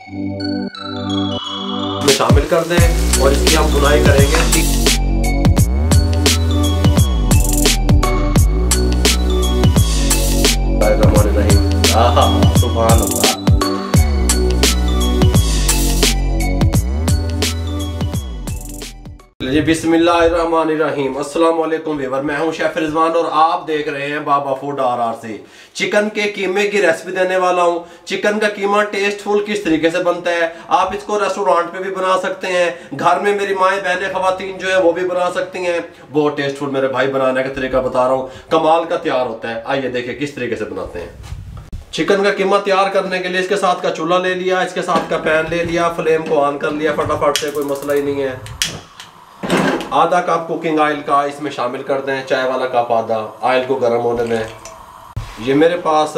में शामिल कर दें और इसकी हम बुनाई करेंगे। सुभान अल्लाह। जी बिस्मिल्लाहिर्रहमानिर्रहीम। अस्सलाम वालेकुम व्यूअर, मैं हूं शेफ रिजवान और आप देख रहे हैं बाबा फूड RRC। चिकन के कीमे की रेसिपी देने वाला हूं। चिकन का कीमा टेस्टफुल किस तरीके से बनता है, आप इसको रेस्टोरेंट पे भी बना सकते हैं, घर में मेरी माएँ बहनें खवातीन जो है वो भी बना सकती हैं। बहुत टेस्टफुल मेरे भाई बनाने का तरीका बता रहा हूँ, कमाल का तैयार होता है। आइए देखिए किस तरीके से बनाते हैं। चिकन का कीमा तैयार करने के लिए इसके साथ का चूल्हा ले लिया, इसके साथ का पैन ले लिया, फ्लेम को ऑन कर लिया फटाफट से, कोई मसला ही नहीं है। आधा कप कुकिंग ऑयल का इसमें शामिल कर दें, चाय वाला कप आधा। ऑयल को गर्म होने दें। ये मेरे पास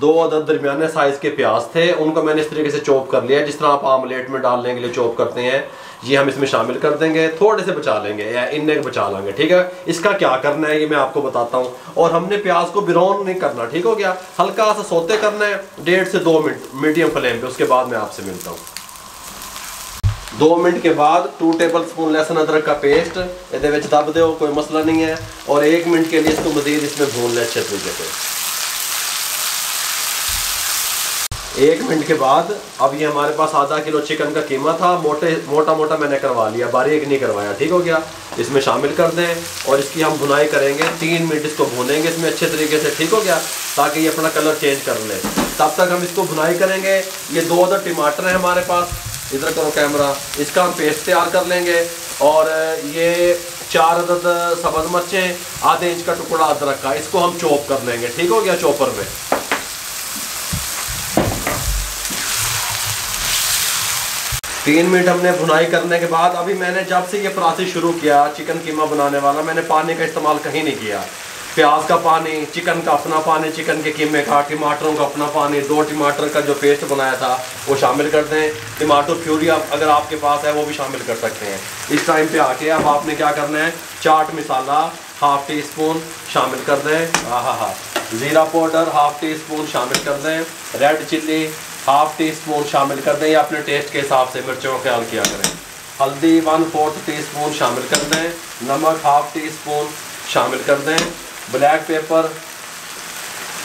2 अदद दरमियाने साइज के प्याज थे, उनको मैंने इस तरीके से चॉप कर लिया जिस तरह आप आमलेट में डालने के लिए चॉप करते हैं। ये हम इसमें शामिल कर देंगे, थोड़े से बचा लेंगे या इन्ने बचा लेंगे, ठीक है। इसका क्या करना है ये मैं आपको बताता हूँ। और हमने प्याज को ब्राउन नहीं करना, ठीक हो गया। हल्का सा सोते करना है 1.5 से 2 मिनट मीडियम फ्लेम पे। उसके बाद मैं आपसे मिलता हूँ। 2 मिनट के बाद 2 टेबल स्पून लहसुन अदरक का पेस्ट ये दब दो, कोई मसला नहीं है। और 1 मिनट के लिए इसको मजीद इसमें भून लें अच्छे तरीके से। 1 मिनट के बाद अब ये हमारे पास आधा किलो चिकन का कीमा था, मोटा मोटा मैंने करवा लिया, बारीक नहीं करवाया, ठीक हो गया। इसमें शामिल कर दें और इसकी हम भुनाई करेंगे। 3 मिनट इसको भूनेंगे इसमें अच्छे तरीके से, ठीक हो गया, ताकि ये अपना कलर चेंज कर ले। तब तक हम इसको भुनाई करेंगे। ये 2 अदद टमाटर हैं हमारे पास, इधर करो कैमरा, इसका हम पेस्ट तैयार कर लेंगे। और ये 4 अदद सब्ज़ मिर्चें, आधे इंच का टुकड़ा अदरक का, इसको हम चॉप कर लेंगे, ठीक हो गया, चॉपर में। 3 मिनट हमने भुनाई करने के बाद अभी मैंने जब से ये प्रोसेस शुरू किया चिकन कीमा बनाने वाला, मैंने पानी का इस्तेमाल कहीं नहीं किया। प्याज का पानी, चिकन का अपना पानी, चिकन के कीमे का, टमाटरों का अपना पानी, 2 टमाटर का जो पेस्ट बनाया था वो शामिल कर दें। टमाटो प्यूरी अगर आपके पास है वो भी शामिल कर सकते हैं। इस टाइम पे आके अब आपने क्या करना है, चाट मसाला 1/2 टी स्पून शामिल कर दें। ज़ीरा पाउडर 1/2 टी स्पून शामिल कर दें। रेड चिल्ली 1/2 टी स्पून शामिल कर दें, या अपने टेस्ट के हिसाब से मिर्चों का ख्याल किया करें। हल्दी 1/4 टी स्पून शामिल कर दें। नमक 1/2 टी स्पून शामिल कर दें। ब्लैक पेपर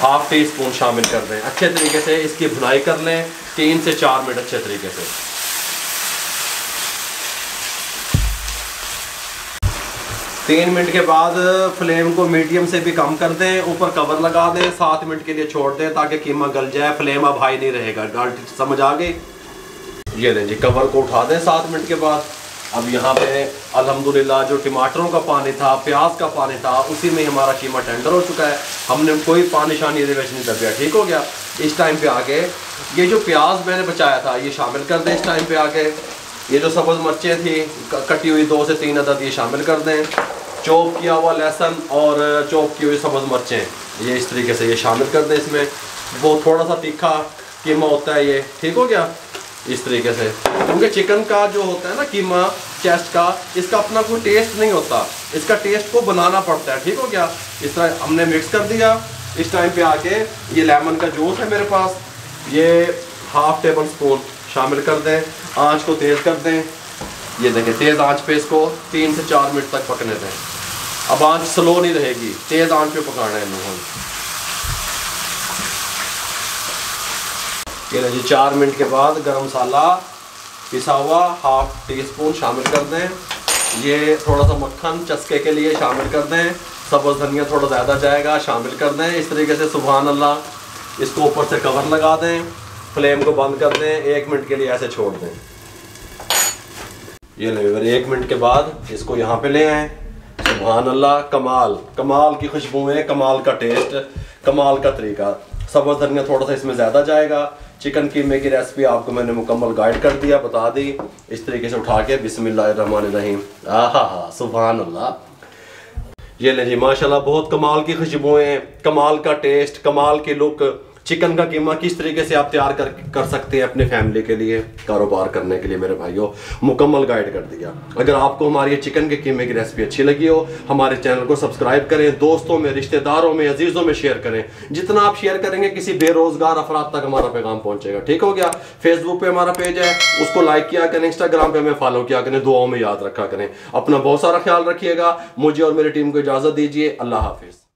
1/2 टी स्पून शामिल कर दें। अच्छे तरीके से इसकी भुनाई कर लें 3 से 4 मिनट अच्छे तरीके से। 3 मिनट के बाद फ्लेम को मीडियम से भी कम कर दें, ऊपर कवर लगा दें, 7 मिनट के लिए छोड़ दें ताकि कीमा गल जाए। फ्लेम अब हाई नहीं रहेगा, गाल समझ आ गई। ये लें जी, कवर को उठा दें 7 मिनट के बाद। अब यहाँ पे अल्हम्दुलिल्लाह जो टमाटरों का पानी था, प्याज का पानी था, उसी में हमारा कीमा टेंडर हो चुका है। हमने कोई पानी शानी नहीं दबिया, ठीक हो गया। इस टाइम पे आके ये जो प्याज मैंने बचाया था ये शामिल कर दें। इस टाइम पे आके ये जो सब्ज़ मिर्चें थी कटी हुई 2 से 3 अदद ये शामिल कर दें। चॉप किया हुआ लहसुन और चॉप की हुई सब्ज़ मिर्चें ये इस तरीके से ये शामिल कर दें इसमें। वो थोड़ा सा तीखा कीमा होता है ये, ठीक हो गया, इस तरीके से। क्योंकि चिकन का जो होता है ना कीमा चेस्ट का, इसका अपना कोई टेस्ट नहीं होता, इसका टेस्ट को बनाना पड़ता है, ठीक हो गया। इस तरह हमने मिक्स कर दिया। इस टाइम पे आके ये लेमन का जूस है मेरे पास, ये 1/2 टेबल स्पून शामिल कर दें। आँच को तेज़ कर दें। ये देखें तेज़ आंच पे इसको 3 से 4 मिनट तक पकने दें। अब आंच स्लो नहीं रहेगी, तेज़ आंच पे पकाना है इन लोगों को। ये जी 4 मिनट के बाद गरम मसाला पिसा हुआ 1/2 टी स्पून शामिल कर दें। ये थोड़ा सा मक्खन चस्के के लिए शामिल कर दें। सब्ज़ धनिया थोड़ा ज़्यादा जाएगा, शामिल कर दें इस तरीके से। सुभान अल्लाह। इसको ऊपर से कवर लगा दें, फ्लेम को बंद कर दें, 1 मिनट के लिए ऐसे छोड़ दें। ये ले 1 मिनट के बाद इसको यहाँ पे ले आए। सुभान अल्लाह, कमाल की खुशबुएं, कमाल का टेस्ट, कमाल का तरीका। सब्ज़ धनिया थोड़ा सा इसमें ज़्यादा जाएगा। चिकन कीमे की रेसिपी आपको मैंने मुकम्मल गाइड कर दिया, बता दी। इस तरीके से उठा के बिस्मिल्लाहिर्रहमानिर्रहीम। आहा, सुभान अल्लाह। ये ले जी माशाल्लाह, बहुत कमाल की खुशबुएं, कमाल का टेस्ट, कमाल की लुक। चिकन का कीमा किस तरीके से आप तैयार कर सकते हैं अपने फैमिली के लिए, कारोबार करने के लिए, मेरे भाइयों मुकम्मल गाइड कर दिया। अगर आपको हमारी चिकन के कीमे की रेसिपी अच्छी लगी हो, हमारे चैनल को सब्सक्राइब करें, दोस्तों में, रिश्तेदारों में, अजीजों में शेयर करें। जितना आप शेयर करेंगे किसी बेरोजगार अफराद तक हमारा पैगाम पहुंचेगा। ठीक हो गया। फेसबुक पे हमारा पेज है, उसको लाइक किया करें, इंस्टाग्राम पे हमें फॉलो किया करें, दुआओं में याद रखा करें। अपना बहुत सारा ख्याल रखिएगा। मुझे और मेरी टीम को इजाजत दीजिए। अल्लाह हाफिज।